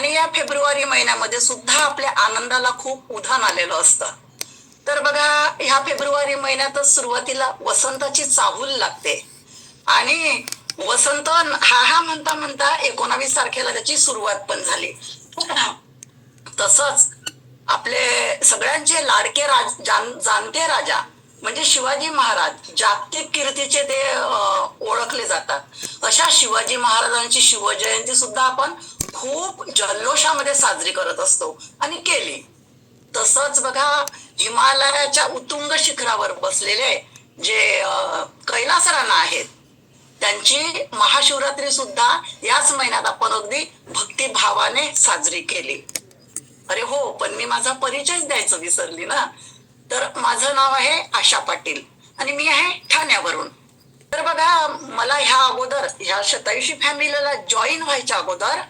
आणि या फेब्रुवारी महिन्यामध्ये सुद्धा आपल्या आनंदाला खूप उधाण आलेलं असतं. तर बघा, ह्या फेब्रुवारी महिन्यातच सुरुवातीला वसंताची चाहूल लागते आणि वसंत हा हा म्हणता म्हणता 19 तारखेला त्याची सुरुवात पण झाली. तसंच आपले सगळ्यांचे लाडके जाणते राजा म्हणजे शिवाजी महाराज जागतिक कीर्तीचे ते ओळखले जातात. अशा शिवाजी महाराजांची शिवजयंती सुद्धा आपण खूप जल्लोषामध्ये साजरी करत असतो आणि केली. तसंच बघा, हिमालयाच्या उत्तुंग शिखरावर बसलेले जे कैलासराणा आहेत, त्यांची महाशिवरात्री सुद्धा याच महिन्यात आपण अगदी भक्तिभावाने साजरी केली. अरे हो, पण मी माझा परिचयच द्यायचं विसरली ना. तर माझं नाव आहे आशा पाटील आणि मी आहे ठाण्यावरून. तर बघा, मला ह्या अगोदर ह्या शतायुषी फॅमिलीला जॉईन व्हायच्या अगोदर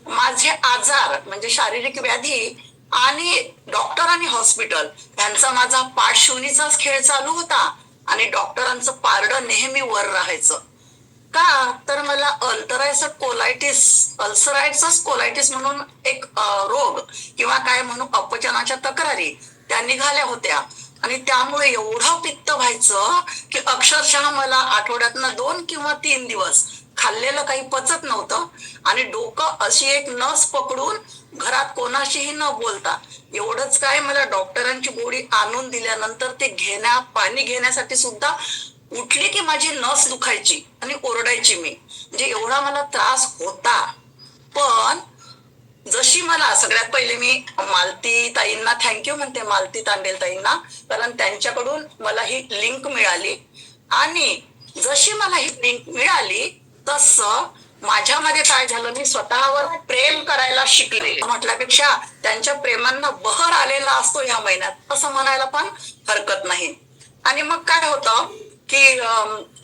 माझे आजार म्हणजे शारीरिक व्याधी आणि डॉक्टर आणि हॉस्पिटल यांचा माझा पाठशिवणीचाच खेळ चालू होता आणि डॉक्टरांचं पारडं नेहमी वर राहायचं. का तर मला अल्सरायटिस कोलायटिस म्हणून एक रोग किंवा काय म्हणू अपचनाच्या तक्रारी त्या निघाल्या होत्या आणि त्यामुळे एवढं पित्त व्हायचं की अक्षरशः मला आठवड्यातनं 2 किंवा 3 दिवस खाल्लेलं काही पचत नव्हतं आणि डोकं अशी एक नस पकडून घरात कोणाशीही न बोलता एवढंच काय, मला डॉक्टरांची गोळी आणून दिल्यानंतर ते पाणी घेण्यासाठी सुद्धा उठली की माझी नस दुखायची आणि ओरडायची मी, म्हणजे एवढा मला त्रास होता. पण जशी मला सगळ्यात पहिले मी मालती ताईंना थँक्यू म्हणते, मालती तांडेल ताईंना, कारण त्यांच्याकडून मला ही लिंक मिळाली आणि जशी मला ही लिंक मिळाली तसं माझ्यामध्ये काय झालं, मी स्वतःवर प्रेम करायला शिकले. म्हटल्यापेक्षा त्यांच्या प्रेमांना बहर आलेला असतो ह्या महिन्यात असं म्हणायला पण हरकत नाही. आणि मग काय होतं की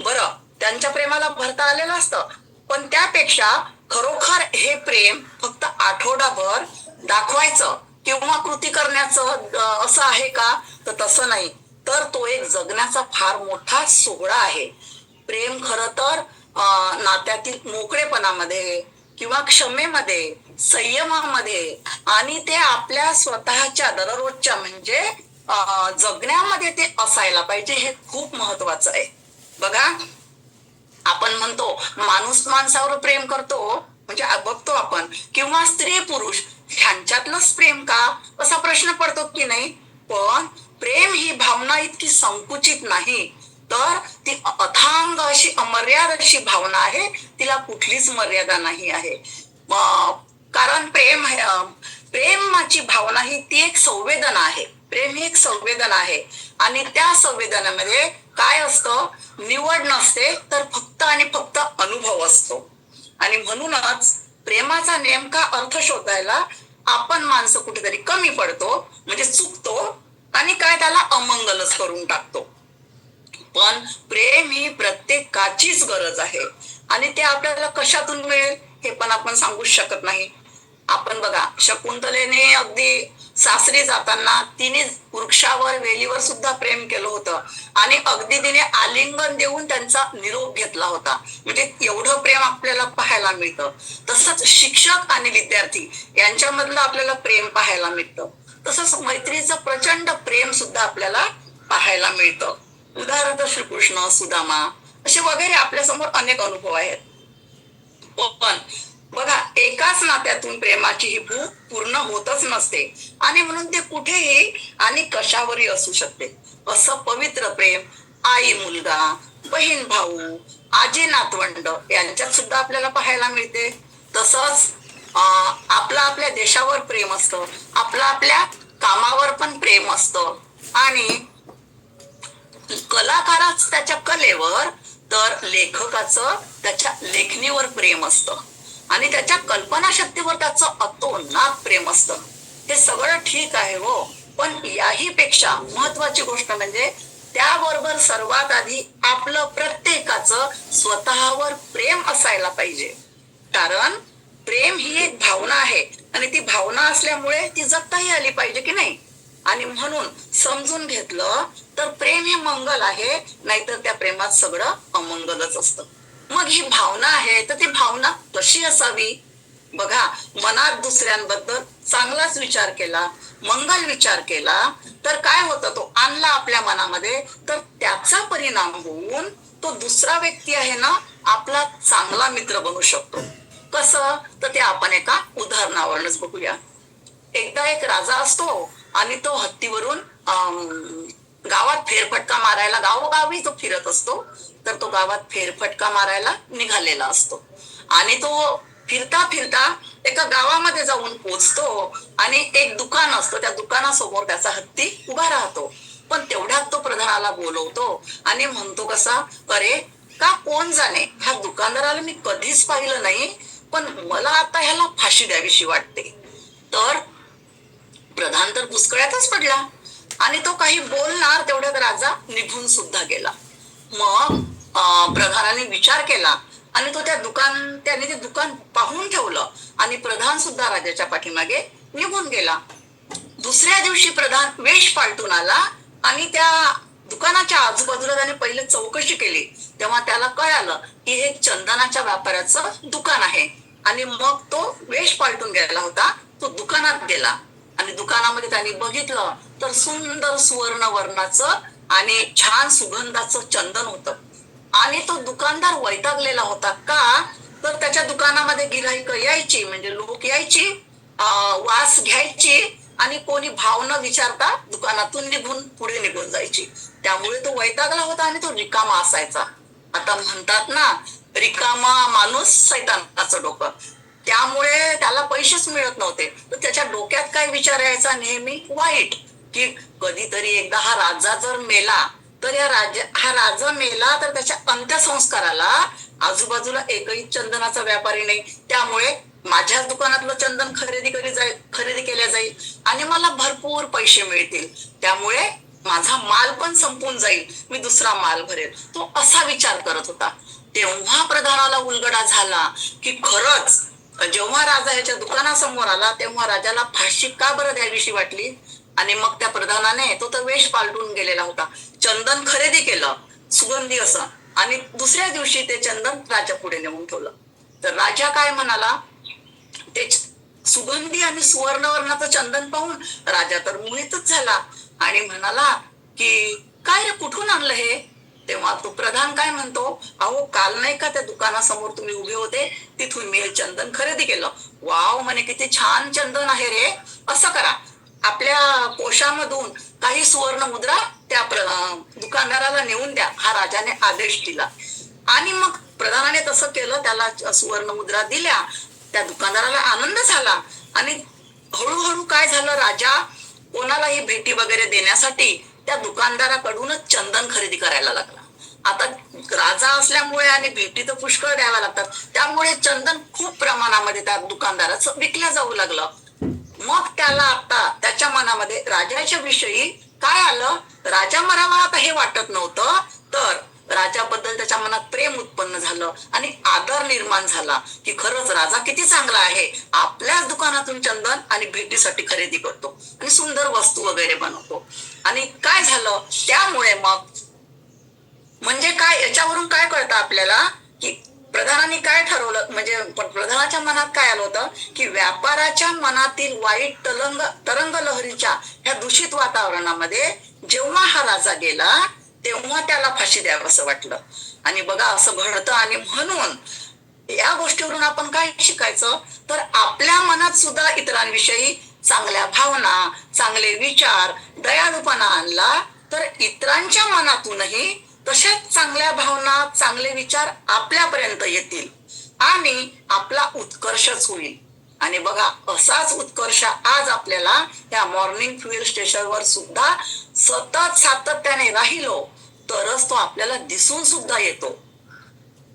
बरं, त्यांच्या प्रेमाला भरता आलेलं असतं, पण त्यापेक्षा खरोखर हे प्रेम फक्त आठवडाभर दाखवायचं किंवा कृती करण्याचं असं आहे का, तर तसं नाही. तर तो एक जगण्याचा फार मोठा सोहळा आहे. प्रेम खरं तर नात्यातील मोकळेपणामध्ये किंवा क्षमेमध्ये, संयमामध्ये आणि ते आपल्या स्वतःच्या दररोजच्या म्हणजे जगण्यामध्ये ते असायला पाहिजे. हे खूप महत्वाचं आहे. बघा, आपण म्हणतो माणूस माणसावर प्रेम करतो म्हणजे बघतो आपण, किंवा स्त्री पुरुष ह्यांच्यातलंच प्रेम का असा प्रश्न पडतो की नाही. पण प्रेम ही भावना इतकी संकुचित नाही, तर ती अथांग अशी अमर्याद अशी भावना आहे, तिला कुठलीच मर्यादा नाही आहे. कारण प्रेमाची भावना ही ती एक संवेदना आहे. प्रेम ही एक संवेदना आहे आणि त्या संवेदनेमध्ये काय असतं, निवड नसते, तर फक्त आणि फक्त अनुभव असतो. आणि म्हणूनच प्रेमाचा नेमका अर्थ शोधायला आपण माणसं कुठेतरी कमी पडतो, म्हणजे चुकतो आणि काय त्याला अमंगलच करून टाकतो. पण प्रेम ही प्रत्येकाचीच गरज आहे आणि ते आपल्याला कशातून मिळेल हे पण आपण सांगूच शकत नाही. आपण बघा, शकुंतलेने अगदी सासरी जाताना तिने वृक्षावर वेलीवर सुद्धा प्रेम केलं होतं आणि अगदी तिने आलिंगन देऊन त्यांचा निरोप घेतला होता. म्हणजे एवढं प्रेम आपल्याला पाहायला मिळतं. तसंच शिक्षक आणि विद्यार्थी यांच्यामधलं आपल्याला प्रेम पाहायला मिळतं. तसंच मैत्रीचं प्रचंड प्रेम सुद्धा आपल्याला पाहायला मिळतं. उदाहरणार्थ श्रीकृष्ण, सुदामा असे वगैरे आपल्या समोर अनेक अनुभव आहेत. पण बघा, एकाच नात्यातून प्रेमाची ही भूक पूर्ण होतच नसते आणि म्हणून ते कुठेही आणि कशावरही असू शकते. असं पवित्र प्रेम आई मुलगा, बहीण भाऊ, आजी नातवंड यांच्यात सुद्धा आपल्याला पाहायला मिळते. तसंच आपलं आपल्या देशावर प्रेम असतं, आपलं आपल्या कामावर पण प्रेम असतं आणि कलाकाराच त्याच्या कलेवर, तर लेखकाचं त्याच्या लेखणीवर प्रेम असतं आणि त्याच्या कल्पनाशक्तीवर त्याचं अतोनात प्रेम असतं. हे सगळं ठीक आहे हो, पण याही पेक्षा महत्वाची गोष्ट म्हणजे त्याबरोबर सर्वात आधी आपलं प्रत्येकाचं स्वतःवर प्रेम असायला पाहिजे. कारण प्रेम ही एक भावना आहे आणि ती भावना असल्यामुळे ती जगताही आली पाहिजे की नाही. आणि म्हणून समजून घेतलं तर प्रेम हे मंगल आहे, नाहीतर त्या प्रेमात सगळं अमंगलच असतं. मग ही भावना आहे, तर ती भावना कशी असावी, बघा, मनात दुसऱ्यांबद्दल चांगलाच विचार केला, मंगल विचार केला, तर काय होतं, तो आणला आपल्या मनामध्ये, तर त्याचा परिणाम होऊन तो दुसरा व्यक्ती आहे ना, आपला चांगला मित्र बनू शकतो. कसं, तर ते आपण एका उदाहरणावरूनच बघूया. एकदा एक राजा असतो आणि तो हत्तीवरून गावात फेरफटका मारायला, गावोगावी तो फिरत असतो. तर तो गावात फेरफटका मारायला निघालेला असतो आणि तो फिरता फिरता एका गावामध्ये जाऊन पोचतो आणि एक दुकान असतं, त्या दुकानासमोर त्याचा हत्ती उभा राहतो. पण तेवढ्यात तो प्रधानाला बोलवतो आणि म्हणतो कसा, अरे का कोण जाणे, ह्या दुकानदाराला मी कधीच पाहिलं नाही, पण मला आता ह्याला फाशी द्यावीशी वाटते. तर प्रधान तर पुष्कळ्यातच पडला आणि तो काही बोलणार तेवढ्यात राजा निघून सुद्धा गेला. मग प्रधानाने विचार केला आणि तो त्याने ते दुकान पाहून ठेवलं आणि प्रधान सुद्धा राजाच्या पाठीमागे निघून गेला. दुसऱ्या दिवशी प्रधान वेश पालटून आला आणि त्या दुकानाच्या आजूबाजूला त्याने पहिले चौकशी केली. तेव्हा त्याला कळालं की हे चंदनाच्या व्यापाऱ्याचं दुकान आहे. आणि मग तो वेश पालटून गेला होता, तो दुकानात गेला आणि दुकानामध्ये त्यांनी बघितलं तर सुंदर सुवर्ण वर्णाचं आणि छान सुगंधाचं चंदन होतं. आणि तो दुकानदार वैतागलेला होता. का, तर त्याच्या दुकानामध्ये गिऱ्हाईक यायची, म्हणजे लोक यायची, वास घ्यायची आणि कोणी भाव न विचारता दुकानातून पुढे निघून जायची. त्यामुळे तो वैतागला होता आणि तो रिकामा असायचा. आता म्हणतात ना, रिकामा माणूस सैतानाचं डोकं. त्यामुळे त्याला पैसेच मिळत नव्हते. तर त्याच्या डोक्यात काय विचार यायचा, नेहमी वाईट, की कधीतरी एकदा हा राजा जर मेला, तर हा राजा मेला तर त्याच्या अंत्यसंस्काराला आजूबाजूला एकही चंदनाचा व्यापारी नाही, त्यामुळे माझ्याच दुकानातलं चंदन खरेदी केल्या जाईल आणि मला भरपूर पैसे मिळतील. त्यामुळे माझा माल पण संपून जाईल, मी दुसरा माल भरेल. तो असा विचार करत होता. तेव्हा प्रधानाला उलगडा झाला की खरंच जेव्हा राजा याच्या दुकानासमोर आला तेव्हा राजाला फाशी का बरं द्यावीशी वाटली. आणि मग त्या प्रधानाने, तो तर वेश पालटून गेलेला होता, चंदन खरेदी केलं सुगंधी असं आणि दुसऱ्या दिवशी ते चंदन राजा पुढे नेऊन ठेवलं. तर राजा काय म्हणाला, ते सुगंधी आणि सुवर्णवर्णाचं चंदन पाहून राजा तर मोहितच झाला आणि म्हणाला की काय रे, कुठून आणलं हे. तेव्हा तो प्रधान काय म्हणतो, अहो काल नाही का त्या दुकानासमोर तुम्ही उभे होते, तिथून मी हे चंदन खरेदी केलं. वाव म्हणे, किती छान चंदन आहे रे. असं करा, आपल्या कोशामधून काही सुवर्ण मुद्रा त्या दुकानदाराला नेऊन द्या. हा राजाने आदेश दिला आणि मग प्रधानाने तसं केलं, त्याला सुवर्ण मुद्रा दिल्या. त्या दुकानदाराला आनंद झाला आणि हळूहळू काय झालं, राजा कोणालाही भेटी वगैरे देण्यासाठी त्या दुकानदाराकडूनच चंदन खरेदी करायला लागला. आता राजा असल्यामुळे आणि भेटी तर पुष्कळ द्याव्या लागतात, त्यामुळे चंदन खूप प्रमाणामध्ये त्या दुकानदाराचं विकल्या जाऊ लागलं. मग त्याला आता त्याच्या मनामध्ये राजाच्या विषयी काय आलं, राजा मरावा आता हे वाटत नव्हतं, तर राजाबद्दल त्याच्या मनात प्रेम उत्पन्न झालं आणि आदर निर्माण झाला की खरंच राजा किती चांगला आहे, आपल्याच दुकानातून चंदन आणि भेटीसाठी खरेदी करतो आणि सुंदर वस्तू वगैरे बनवतो. आणि काय झालं, त्यामुळे मग म्हणजे काय, याच्यावरून काय कळतं आपल्याला की प्रधानाने काय ठरवलं, म्हणजे प्रधानाच्या मनात काय आलं होतं की व्यापाराच्या मनातील वाईट तरंग लहरीच्या ह्या दूषित वातावरणामध्ये जेव्हा हा राजा गेला तेव्हा त्याला फाशी द्यावं असं वाटलं. आणि बघा असं घडतं. आणि म्हणून या गोष्टीवरून आपण काय शिकायचं, तर आपल्या मनात सुद्धा इतरांविषयी चांगल्या भावना, चांगले विचार, दयाळूपणा आणला तर इतरांच्या मनातूनही तशाच चांगल्या भावना, चांगले विचार आपल्यापर्यंत येतील आणि आपला उत्कर्षच होईल. आणि बघा असाच उत्कर्ष आज आपल्याला या मॉर्निंग फ्युएल स्टेशनवर सुद्धा सतत सातत्याने राहिलो तरच तो आपल्याला दिसून सुद्धा येतो.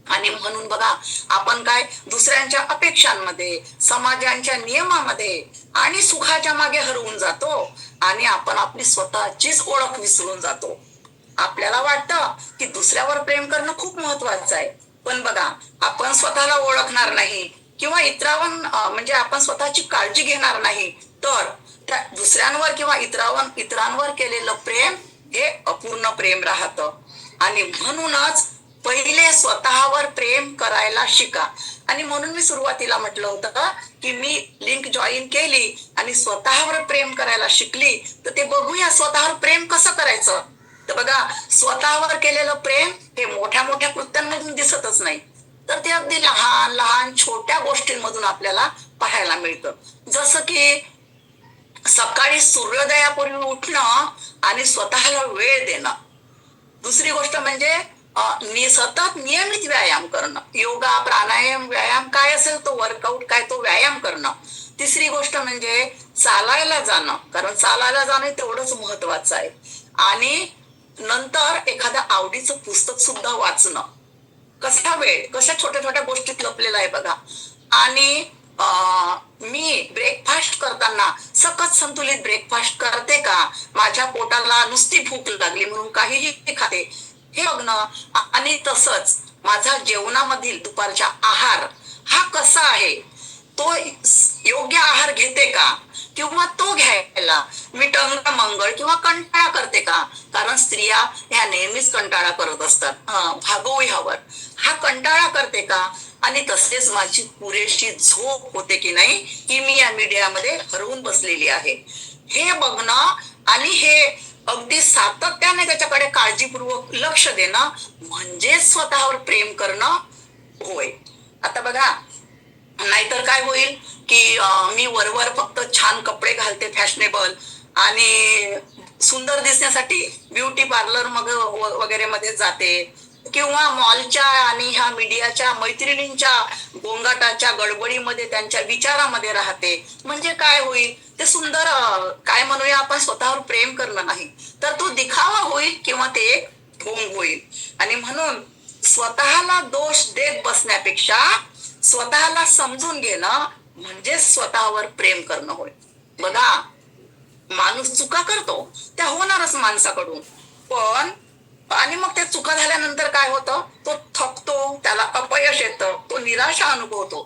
आणि म्हणून बघा आपण काय दुसऱ्यांच्या अपेक्षांमध्ये, समाजाच्या नियमामध्ये आणि सुखाच्या मागे हरवून जातो आणि आपण आपली स्वतःचीच ओळख विसरून जातो. आपल्याला वाटतं की दुसऱ्यावर प्रेम करणं खूप महत्वाचं आहे, पण बघा आपण स्वतःला ओळखणार नाही किंवा म्हणजे आपण स्वतःची काळजी घेणार नाही तर त्या दुसऱ्यांवर किंवा इतरांवर केलेलं प्रेम हे अपूर्ण प्रेम राहतं. आणि म्हणूनच पहिले स्वतःवर प्रेम करायला शिका. आणि म्हणून मी सुरुवातीला म्हटलं होतं की मी लिंक जॉईन केली आणि स्वतःवर प्रेम करायला शिकली, तर ते बघूया स्वतःवर प्रेम कसं करायचं. तर बघा, स्वतःवर केलेलं प्रेम हे मोठ्या मोठ्या कृत्यांमधून दिसतच नाही, तर ते अगदी लहान लहान छोट्या गोष्टींमधून आपल्याला पाहायला मिळतं. जसं की सकाळी सूर्योदयापूर्वी उठणं आणि स्वतःला वेळ देणं. दुसरी गोष्ट म्हणजे सतत नियमित व्यायाम करणं. योगा, प्राणायाम, व्यायाम काय असेल तो, वर्कआउट काय तो व्यायाम करणं. तिसरी गोष्ट म्हणजे चालायला जाणं, कारण चालायला जाणं तेवढंच महत्वाचं आहे. आणि नंतर एखाद्या आवडीचं पुस्तक सुद्धा वाचणं. कसा वेळ कशा छोट्या छोट्या गोष्टीत लपलेला आहे बघा. आणि मी ब्रेकफास्ट करताना सकत संतुलित ब्रेकफास्ट करते का, माझ्या पोटाला नुसती भूक लागली म्हणून काहीही खाते, हे बघणं. आणि तसंच माझा जेवणामधील दुपारचा आहार हा कसा आहे, तो योग्य आहार घेते का, किंवा तो घ्यायला मी मंगळ किंवा कंटाळा करते का. कारण स्त्रिया ह्या नेहमीच कंटाळा करत असतात भागवू ह्यावर. हा कंटाळा करते का, आणि तसेच माझी पुरेशी झोप होते की नाही, की मी या मीडियामध्ये हरवून बसलेली आहे, हे बघणं. आणि हे अगदी सातत्याने त्याच्याकडे काळजीपूर्वक लक्ष देणं म्हणजे स्वतःवर प्रेम करणं होय. आता बघा, नाहीतर काय होईल की मी वरवर फक्त छान कपडे घालते फॅशनेबल, आणि सुंदर दिसण्यासाठी ब्युटी पार्लर मग वगैरे मध्ये जाते, किंवा मॉलच्या आणि ह्या मीडियाच्या मैत्रिणींच्या गोंगाटाच्या गडबडीमध्ये त्यांच्या विचारामध्ये राहते. म्हणजे काय होईल, ते सुंदर काय म्हणूया आपण स्वतःवर प्रेम करणं नाही, तर तो दिखावा होईल किंवा ते एक ढोंग होईल. आणि म्हणून स्वतःला दोष देत बसण्यापेक्षा स्वतःला समजून घेणं म्हणजे स्वतःवर प्रेम करणं होय. बघा, माणूस चुका करतो, त्या होणारच माणसाकडून. पण आणि मग त्या चुका झाल्यानंतर काय होतं, तो थकतो, त्याला अपयश येतं, तो निराशा अनुभवतो.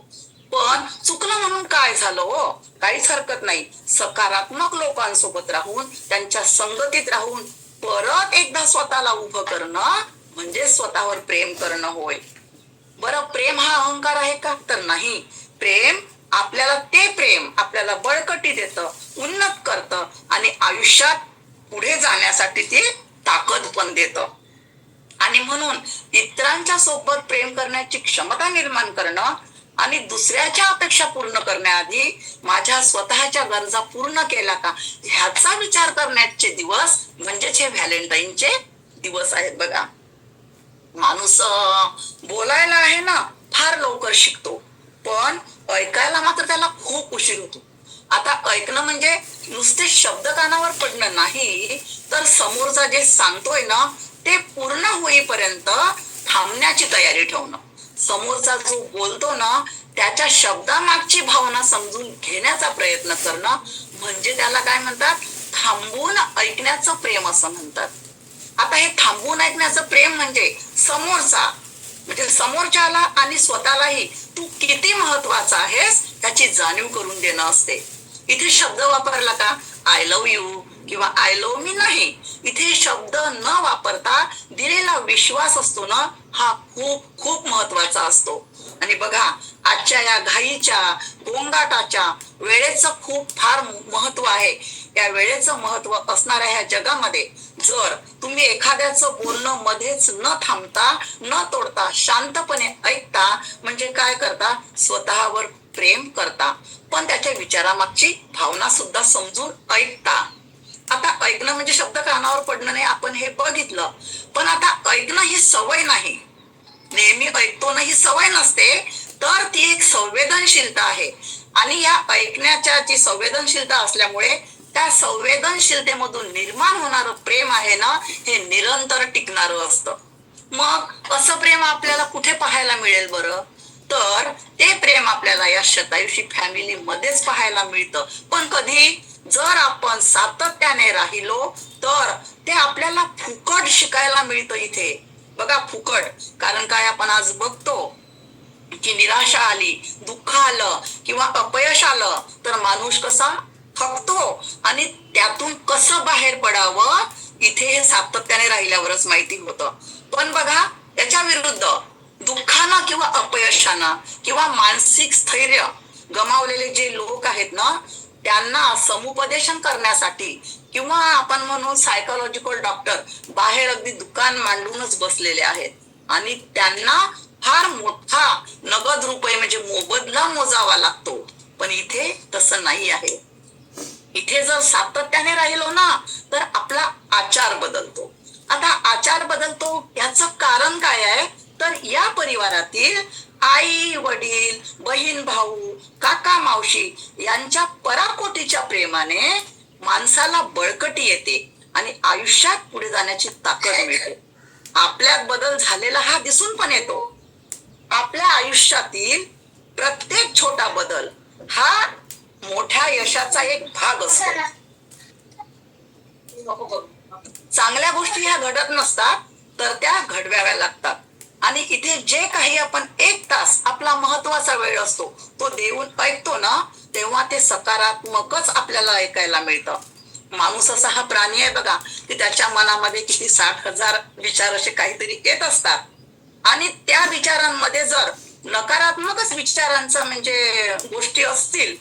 पण चुकलं म्हणून काय झालं हो, काहीच हरकत नाही. सकारात्मक लोकांसोबत राहून, त्यांच्या संगतीत राहून परत एकदा स्वतःला उभं करणं म्हणजे स्वतःवर प्रेम करणं होय. बरं, प्रेम हा अहंकार आहे का, तर नाही. प्रेम आपल्याला बळकटी देतं, उन्नत करतं, आणि आयुष्यात पुढे जाण्यासाठी ते ताकद पण देतं. आणि म्हणून इतरांच्या सोबत प्रेम करण्याची क्षमता निर्माण करणं आणि दुसऱ्याच्या अपेक्षा पूर्ण करण्याआधी माझ्या स्वतःच्या गरजा पूर्ण केल्या का, ह्याचा विचार करण्याचे दिवस म्हणजेच हे व्हॅलेंटाईनचे दिवस आहेत. बघा, माणूस बोलायला आहे ना फार लवकर शिकतो, पण ऐकायला मात्र त्याला खूप उशीर होतो. आता ऐकणं म्हणजे नुसते शब्द कानावर पडणं नाही, तर समोरचा जे सांगतोय ना ते पूर्ण होईपर्यंत थांबण्याची तयारी ठेवणं. समोरचा जो बोलतो ना त्याच्या शब्दामागची भावना समजून घेण्याचा प्रयत्न करणं म्हणजे त्याला काय म्हणतात, थांबून ऐकण्याचं प्रेम असं म्हणतात. आता हे थांबून ऐकण्याचं प्रेम म्हणजे समोरच्याला आणि स्वतःलाही तू किती महत्वाचा आहेस त्याची जाणीव करून देणं असते. इथे शब्द वापरला का आय लव्ह यू किंवा आय लव्ह मी नाही, इथे शब्द न वापरता दिलेला विश्वास असतो ना, हा खूप खूप महत्वाचा असतो. आणि बघा, आजच्या या घाईच्या गोंगाटाच्या वेळेचं खूप फार महत्व आहे. या वेळेचं महत्व असणाऱ्या ह्या जगामध्ये जर तुम्ही एखाद्याचं बोलणं मध्येच न थांबता न तोडता शांतपणे ऐकता म्हणजे काय करता, स्वतःवर प्रेम करता, पण त्याच्या विचारामागची भावना सुद्धा समजून ऐकता. आता ऐकणं म्हणजे शब्द कानावर पडणं नाही, आपण हे बघितलं. पण आता ऐकणं ही सवय नाही, नेहमी ऐकतो ना ही सवय नसते, तर ती एक संवेदनशीलता आहे. आणि या ऐकण्याच्या जी संवेदनशीलता असल्यामुळे त्या संवेदनशीलतेमधून निर्माण होणारं प्रेम आहे ना, हे निरंतर टिकणारं असतं. मग असं प्रेम आपल्याला कुठे पाहायला मिळेल बरं, तर ते प्रेम आपल्याला या शतायुषी फॅमिली मध्येच पाहायला मिळतं. पण कधी, जर आपण सातत्याने राहिलो तर ते आपल्याला फुकट शिकायला मिळतं इथे. बघा, फुकट, कारण काय आपण आज बघतो की निराशा आली, दुःख आलं किंवा अपयश आलं तर माणूस कसा थकतो, आणि त्यातून कसं बाहेर पडावं इथे हे सातत्याने राहिल्यावरच माहिती होतं. पण बघा, याच्या विरुद्ध दुःखानं किंवा अपयशानं किंवा मानसिक स्थैर्य गमावलेले जे लोक आहेत ना, त्यांना समुपदेशन करण्यासाठी किंवा आपण म्हणून सायकोलॉजिकल डॉक्टर बाहेर अगदी दुकान मांडूनच बसलेले आहेत आणि त्यांना फार मोठा नगद रुपये म्हणजे मोबदला मोजावा लागतो. पण इथे तसं नाही आहे. इथे जर सातत्याने राहिलो ना तर आपला आचार बदलतो. आता आचार बदलतो याचं कारण काय आहे, तर या परिवारातील आई वडील बहीण भाऊ काका मावशी यांच्या पराकोटीच्या प्रेमाने माणसाला बळकटी येते आणि आयुष्यात पुढे जाण्याची ताकद मिळते. आपल्यात बदल झालेला हा दिसून पण येतो. आपल्या आयुष्यातील प्रत्येक छोटा बदल हा मोठ्या यशाचा एक भाग असतो. चांगल्या गोष्टी ह्या घडत नसतात तर त्या घडवाव्या लागतात. आणि इथे जे काही आपण 1 तास आपला महत्वाचा वेळ असतो तो देऊन ऐकतो ना, तेव्हा ते सकारात्मकच आपल्याला ऐकायला मिळतं. माणूस असा हा प्राणी आहे बघा की त्याच्या मनामध्ये किती 60,000 विचार असे काहीतरी येत असतात आणि त्या विचारांमध्ये जर नकारात्मकच विचारांचा म्हणजे गोष्टी असतील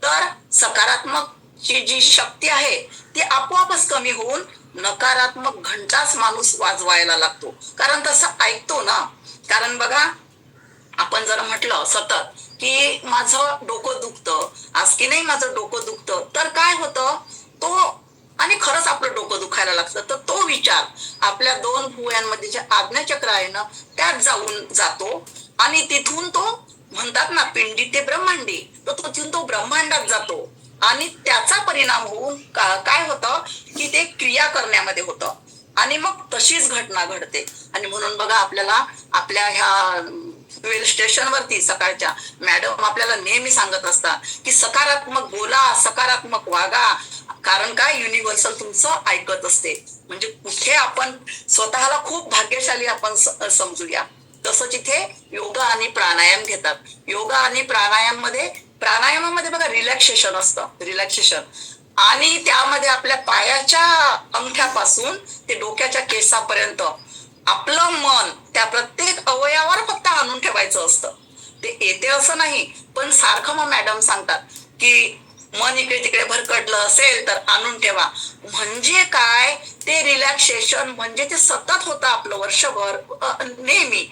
तर सकारात्मक ची जी शक्ती आहे ती आपोआपच कमी होऊन नकारात्मक घंटाच माणूस वाजवायला लागतो. कारण तसं ऐकतो ना. कारण बघा, आपण जर म्हटलं सतत की माझं डोकं दुखतं, आज की नाही माझं डोकं दुखतं, तर काय होतं तो आणि खरंच आपलं डोकं दुखायला लागतं. तर तो विचार आपल्या 2 भुवयांमध्ये जे आज्ञाचक्र आहे ना त्यात जाऊन जातो आणि तिथून तो म्हणतात ना पिंडी ते ब्रह्मांडी, तर तिथून तो ब्रह्मांडात जातो आणि त्याचा परिणाम होऊन काय होतं की ते क्रिया करण्यामध्ये होतं आणि मग तशीच घटना घडते. आणि म्हणून बघा आपल्याला आपल्या ह्या रेल्वे स्टेशनवरती सकाळच्या मॅडम आपल्याला नेहमी सांगत असतात की सकारात्मक बोला, सकारात्मक वागा. कारण काय, युनिव्हर्सल तुमचं ऐकत असते. म्हणजे कुठे आपण स्वतःला खूप भाग्यशाली आपण समजूया. तसंच इथे योगा आणि प्राणायाम घेतात. योगा आणि प्राणायामामध्ये बघा रिलॅक्सेशन असतं, रिलॅक्सेशन. आणि त्यामध्ये आपल्या पायाच्या अंगठ्यापासून ते डोक्याच्या केसापर्यंत आपलं मन त्या प्रत्येक अवयवावर फक्त आणून ठेवायचं असतं. ते येते असं नाही, पण सारखं मग मॅडम सांगतात की मन इकडे तिकडे भरकटलं असेल तर आणून ठेवा. म्हणजे काय, ते रिलॅक्सेशन म्हणजे ते सतत होतं आपलं वर्षभर नेहमी.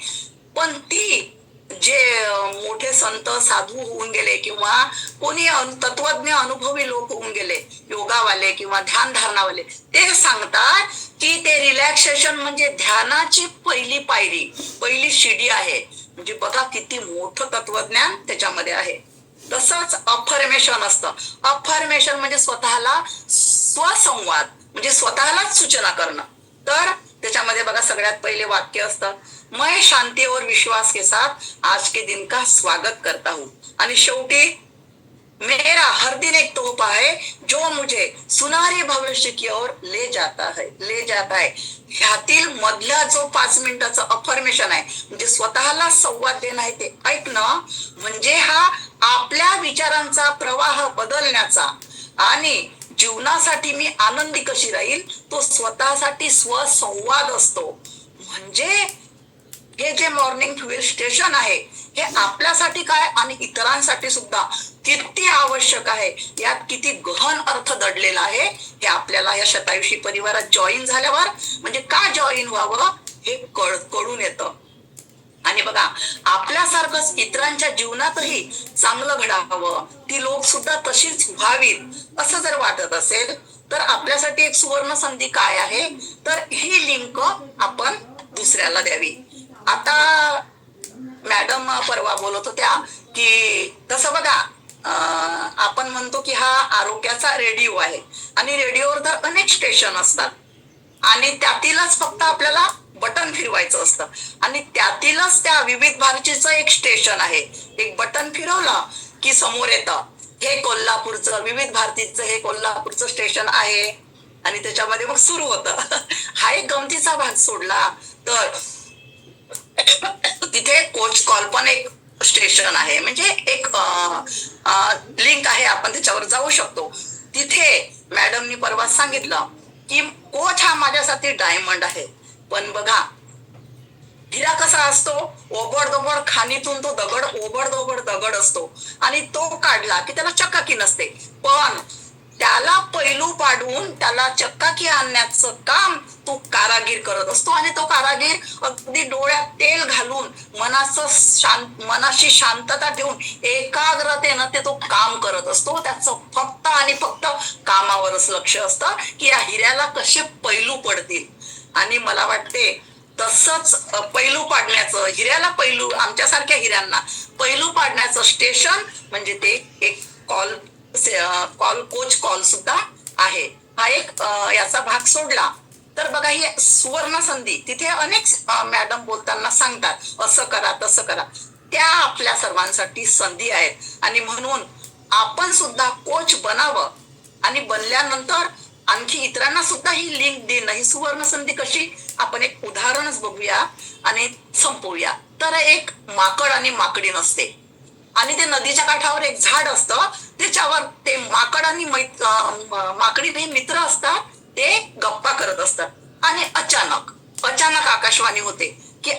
पण ती जे मोठे संत साधू होऊन गेले किंवा कोणी तत्वज्ञ अनुभवी लोक होऊन गेले, योगावाले किंवा ध्यान धारणावाले, ते सांगतात की ते रिलॅक्सेशन म्हणजे ध्यानाची पहिली पायरी, पहिली शिडी आहे. म्हणजे बघा किती मोठं तत्वज्ञान त्याच्यामध्ये आहे. तसंच अफर्मेशन असतं. अफर्मेशन म्हणजे स्वतःला स्वसंवाद म्हणजे स्वतःलाच सूचना करणं. तर त्याच्यामध्ये बघा सगळ्यात पहिले वाक्य असतं, मैं शांति और विश्वास के साथ आज के दिन का स्वागत करता हूं. आणि शेवटी मेरा हर दिन एक तोहफा है जो मुझे सुनहरे भविष्य की ओर ले जाता है. ह्यातील मधला जो 5 मिनिटाचा अफर्मेशन आहे म्हणजे स्वतःला संवाद देणं आहे, ते ऐकणं म्हणजे हा आपल्या विचारांचा प्रवाह बदलण्याचा आणि जीवनासाठी मी आनंदी कशी राहील तो स्वतःसाठी स्वसंवाद असतो. म्हणजे हे जे मॉर्निंग फ्युएल स्टेशन आहे हे आपल्यासाठी काय आणि इतरांसाठी सुद्धा किती आवश्यक आहे, यात किती गहन अर्थ दडलेला आहे हे आपल्याला या शतायुषी परिवारात जॉईन झाल्यावर म्हणजे का जॉईन व्हावं हे कळून येतं. आणि बघा आपल्यासारखंच इतरांच्या जीवनातही चांगलं घडावं, ती लोक सुद्धा तशीच व्हावीत असं जर वाटत असेल तर आपल्यासाठी एक सुवर्ण संधी काय आहे, तर ही लिंक आपण दुसऱ्याला द्यावी. आता मॅडम परवा बोलत होत्या की तसं बघा आपण म्हणतो की हा आरोग्याचा रेडिओ आहे आणि रेडिओवर तर अनेक स्टेशन असतात आणि त्यातीलच फक्त आपल्याला बटन फिरवायचं असतं आणि त्यातीलच त्या विविध भारतीचं एक स्टेशन आहे. एक बटन फिरवलं की समोर येतं हे कोल्हापूरचं, विविध भारतीचं हे कोल्हापूरचं स्टेशन आहे आणि त्याच्यामध्ये मग सुरू होतं. हा एक गमतीचा भाग सोडला तर तिथे कोच कॉल पण एक स्टेशन आहे, म्हणजे एक लिंक आहे, आपण त्याच्यावर जाऊ शकतो. तिथे मॅडमनी परवा सांगितलं की कोच हा माझ्यासाठी डायमंड आहे. पण बघा हिरा कसा असतो, ओबड खाणीतून तो दगड ओबड दगड असतो आणि तो काढला की त्याला चकाकी नसते, पण त्याला पैलू पाडून त्याला चक्काकी आणण्याचं काम तो कारागीर करत असतो. आणि तो कारागीर अगदी डोळ्यात तेल घालून मनाशी शांतता ठेवून एकाग्रतेनं ते तो काम करत असतो. त्याचं फक्त आणि फक्त कामावरच लक्ष असतं की या हिऱ्याला कसे पैलू पडतील. आणि मला वाटते तसंच पैलू पाडण्याचं, हिऱ्याला पैलू, आमच्यासारख्या हिऱ्यांना पैलू पाडण्याचं स्टेशन म्हणजे ते एक कोच कॉल सुद्धा आहे. हा एक याचा भाग सोडला तर बघा ही सुवर्ण संधी, तिथे अनेक मॅडम बोलताना सांगतात असं करा तसं करा, त्या आपल्या सर्वांसाठी संधी आहेत. आणि म्हणून आपण सुद्धा कोच बनावं आणि बनल्यानंतर आणखी इतरांना सुद्धा ही लिंक देणं, ही सुवर्ण संधी कशी, आपण एक उदाहरणच बघूया आणि संपवूया. तर एक माकड आणि माकडी नसते आणि ते नदीच्या काठावर एक झाड असतं, त्याच्यावर ते माकड आणि माकडी हे मित्र असतात, ते गप्पा करत असतात आणि अचानक आकाशवाणी होते की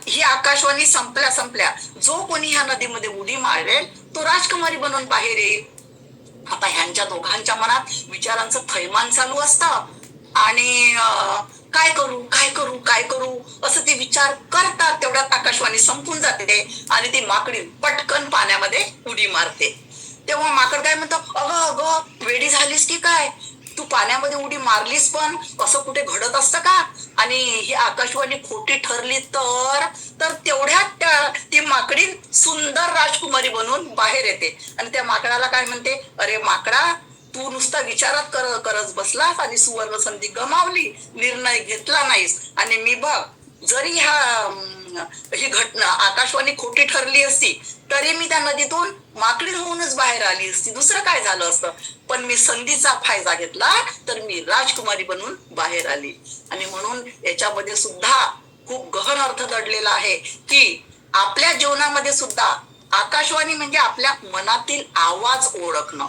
ही आकाशवाणी संपल्या जो कोणी ह्या नदीमध्ये उडी मारेल तो राजकुमारी बनून बाहेर येईल. आता ह्यांच्या दोघांच्या मनात विचारांचं थैमान चालू असतं आणि काय करू असं ते विचार करतात. तेवढ्यात आकाशवाणी संपून जाते आणि ती माकडी पटकन पाण्यामध्ये उडी मारते. तेव्हा माकड काय म्हणतो, अगं वेडी झालीस की काय, तू पाण्यामध्ये उडी मारलीस पण असं कुठे घडत असतं का. आणि ही आकाशवाणी खोटी ठरली तर तेवढ्यात ती माकडी सुंदर राजकुमारी बनून बाहेर येते आणि त्या माकडाला काय म्हणते, अरे माकडा, तू नुसता विचारात करत बसलास आणि सुवर्ण संधी गमावली, निर्णय घेतला नाहीस. आणि मी बघ, जरी ही घटना आकाशवाणी खोटी ठरली असती तरी मी त्या नदीतून माकडी होऊनच बाहेर आली असती, दुसरं काय झालं असतं, पण मी संधीचा फायदा घेतला तर मी राजकुमारी बनून बाहेर आली. आणि म्हणून याच्यामध्ये सुद्धा खूप गहन अर्थ दडलेला आहे की आपल्या जीवनामध्ये सुद्धा आकाशवाणी म्हणजे आपल्या मनातील आवाज ओळखणं.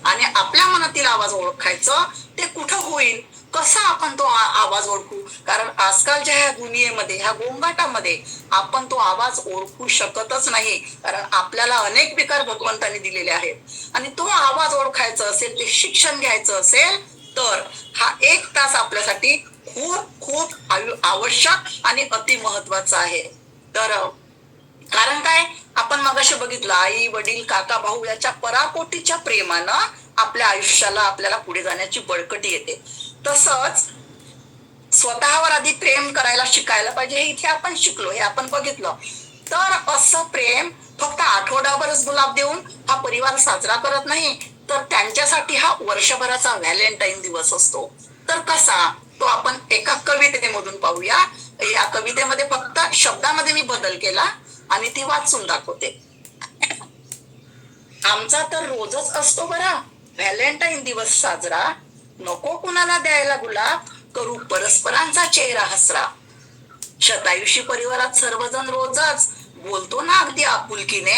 आणि आपल्या मनातील आवाज ओळखायचं ते कुठं होईल, कसा आपण तो आवाज ओळखू, कारण आजकालच्या ह्या दुनियेमध्ये, ह्या गोंगाटामध्ये आपण तो आवाज ओळखू शकतच नाही, कारण आपल्याला अनेक विकार भगवंतांनी दिलेले आहेत. आणि तो आवाज ओळखायचा असेल, ते शिक्षण घ्यायचं असेल तर हा 1 तास आपल्यासाठी खूप खूप आवश्यक आणि अतिमहत्वाचा आहे. तर कारण काय, आपण मगाशी बघितलं, आई वडील काका भाऊ याच्या पराकोटीच्या प्रेमानं आपल्या आयुष्याला आपल्याला पुढे जाण्याची बळकटी येते. तसंच स्वतःवर आधी प्रेम करायला शिकायला पाहिजे, हे इथे आपण शिकलो, हे आपण बघितलं. तर असं प्रेम फक्त आठवडाभरच गुलाब देऊन हा परिवार साजरा करत नाही, तर त्यांच्यासाठी हा वर्षभराचा व्हॅलेंटाईन दिवस असतो. तर कसा, तो आपण एका कवितेमधून पाहूया. या कवितेमध्ये फक्त शब्दामध्ये मी बदल केला आणि ती वाचून दाखवते. आमचा तर रोजच असतो बरा व्हॅलेंटाईन दिवस साजरा, नको कुणाला द्यायला गुलाब, करू परस्परांचा चेहरा हसरा. शतायुषी परिवारात सर्वजण रोजच बोलतो ना अगदी आपुलकीने,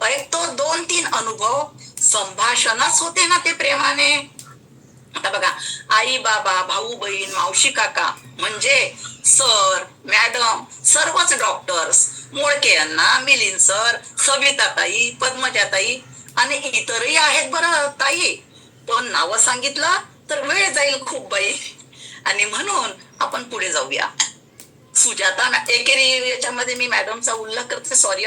ऐकतो 2-3 अनुभव, संभाषणच होते ना ते प्रेमाने. आता बघा, आई बाबा भाऊ बहीण मावशी काका म्हणजे सर मॅडम सर्वच डॉक्टर्स, मोळके अण्णा, मिलिंद सर, सविताताई, पद्मजाताई आणि इतरही आहेत बरं ताई, पण नावं सांगितलं तर वेळ जाईल खूप बाई. आणि म्हणून आपण पुढे जाऊया. सुजाता एकेरी याच्यामध्ये मी मॅडमचा उल्लेख करते, सॉरी.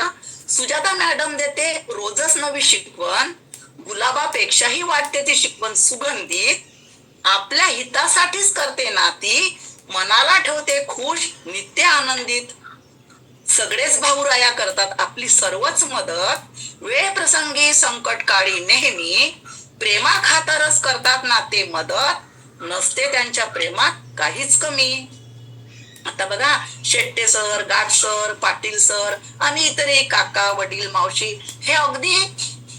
सुजाता मॅडम देते रोजच नवी शिकवण, गुलाबापेक्षाही वाटते ती शिकवण सुगंधित, आपल्या हितासाठीच करते नाती, मनाला ठेवते खुश नित्य आनंदित. सगळेच भाऊराया करतात आपली सर्वच मदत, वेळ प्रसंगी संकट काळी नेहमी, प्रेमा खातरच करतात नाते मदत, नसते त्यांच्या प्रेमात काहीच कमी. आता बघा, शेट्टे सर, गाठ सर, पाटील सर आणि इतरही काका वडील मावशी हे अगदी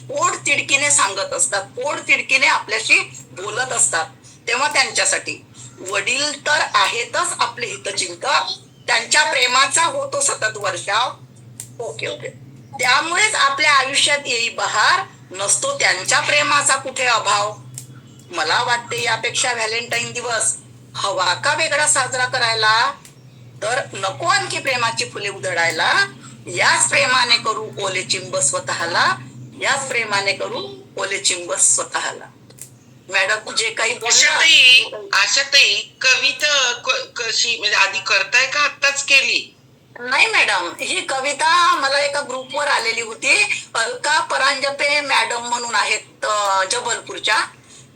पोट तिडकीने सांगत असतात, पोट तिडकीने आपल्याशी बोलत असतात. तेव्हा त्यांच्यासाठी वडील तर आहेतच आपले हितचिंतक, त्यांच्या प्रेमाचा होतो सतत वर्षाव. ओके, त्यामुळेच आपल्या आयुष्यात येई बहार, नसतो त्यांच्या प्रेमाचा कुठे अभाव. मला वाटते यापेक्षा व्हॅलेंटाईन दिवस हवा का वेगळा साजरा करायला. तर नको आणखी प्रेमाची फुले उधळायला, याच प्रेमाने करू ओले चिंब स्वतःला, याच प्रेमाने करू ओले चिंब स्वतःला. मॅडम जे काही आशाताई कविता कशी म्हणजे आधी करताय का आत्ताच केली? नाही मॅडम, ही कविता मला एका ग्रुपवर आलेली होती. अलका परांजपे मॅडम म्हणून आहेत जबलपूरच्या.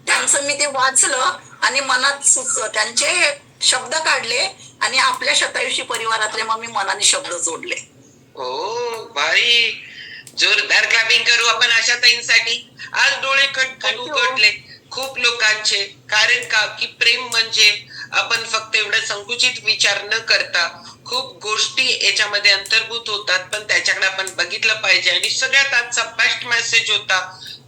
त्यांचं मी ते वाचलं आणि मनात त्यांचे शब्द काढले आणि आपल्या शतायुषी परिवारातले मग मी मनाने शब्द जोडले. हो भारी, जोरदार क्लॅपिंग करू आपण आशाताईंसाठी. आज डोळे खटखट उघडले खूप लोकांचे. कारण का की प्रेम म्हणजे आपण फक्त एवढं संकुचित विचार न करता खूप गोष्टी याच्यामध्ये अंतर्भूत होतात, पण त्याच्याकडे आपण बघितलं पाहिजे. आणि सगळ्यात आजचा बेस्ट मेसेज होता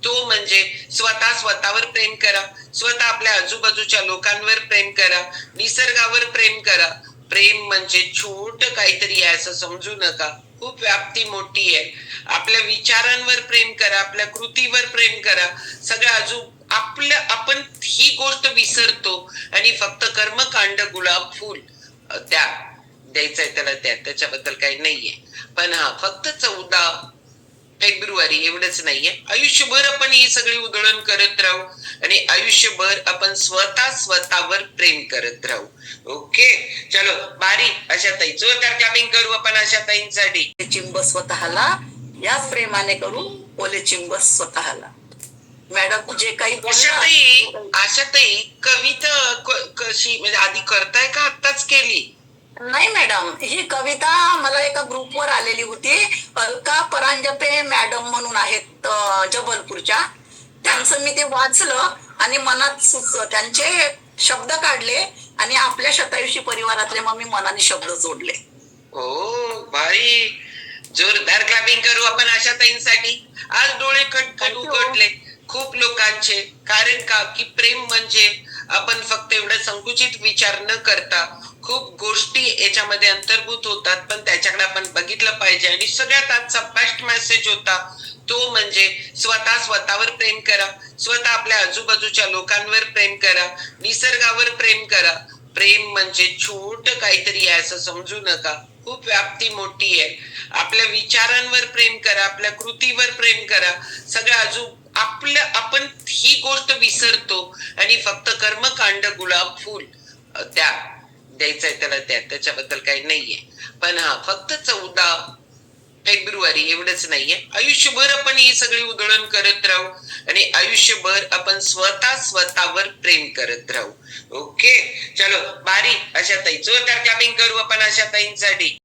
तो म्हणजे स्वतःवर प्रेम करा, स्वतः आपल्या आजूबाजूच्या लोकांवर प्रेम करा, निसर्गावर प्रेम करा. प्रेम म्हणजे छोट काहीतरी आहे असं समजू नका, खूप व्याप्ती मोठी आहे. आपल्या विचारांवर प्रेम करा, आपल्या कृतीवर प्रेम करा. सगळं आपण ही गोष्ट विसरतो आणि फक्त कर्मकांड गुलाब फुल द्यायचंय त्याला, त्याच्याबद्दल काही नाहीये. पण फक्त 14 फेब्रुवारी एवढंच नाहीये. आयुष्यभर आपण ही सगळी उधळण करत राहू आणि आयुष्यभर आपण स्वतःवर प्रेम करत राहू. ओके, चलो बारी आशाताई, जोरदार क्लॅपिंग करू आपण आशाताईंसाठी. चिंब स्वतःला, याच प्रेमाने करू ओले चिंब स्वतःला. मॅडम जे काही आशाताई कविता कशी म्हणजे आधी करताय का आत्ताच केली? नाही मॅडम, ही कविता मला एका ग्रुपवर आलेली होती. अलका परांजपे मॅडम म्हणून आहेत जबलपूरच्या. त्यांचं मी ते वाचलं आणि मनात त्यांचे शब्द काढले आणि आपल्या शतायुषी परिवारातले मग मी मनाने शब्द जोडले. हो भारी, जोरदार क्लॅपिंग करू आपण आशाताईंसाठी. आज डोळे खटखट उघडले खूप लोकांचे. कारण का की प्रेम म्हणजे आपण फक्त एवढं संकुचित विचार न करता खूप गोष्टी याच्यामध्ये अंतर्भूत होतात, पण त्याच्याकडे आपण बघितलं पाहिजे. आणि सगळ्यात आजचा बेस्ट मेसेज होता तो म्हणजे स्वतःवर प्रेम करा, स्वतः आपल्या आजूबाजूच्या लोकांवर प्रेम करा, निसर्गावर प्रेम करा. प्रेम म्हणजे छोट काहीतरी आहे असं समजू नका, खूप व्याप्ती मोठी आहे. आपल्या विचारांवर प्रेम करा, आपल्या कृतीवर प्रेम करा. सगळं आपण ही गोष्ट विसरतो आणि फक्त कर्मकांड गुलाब फुल द्यायचंय त्याला, त्याच्याबद्दल काही नाहीये. पण फक्त 14 फेब्रुवारी एवढंच नाहीये. आयुष्यभर आपण ही सगळी उधळण करत राहू आणि आयुष्यभर आपण स्वतःवर प्रेम करत राहू. ओके, चलो बारी आशाताई, जोरदार क्लॅपिंग करू आपण आशाताईंसाठी.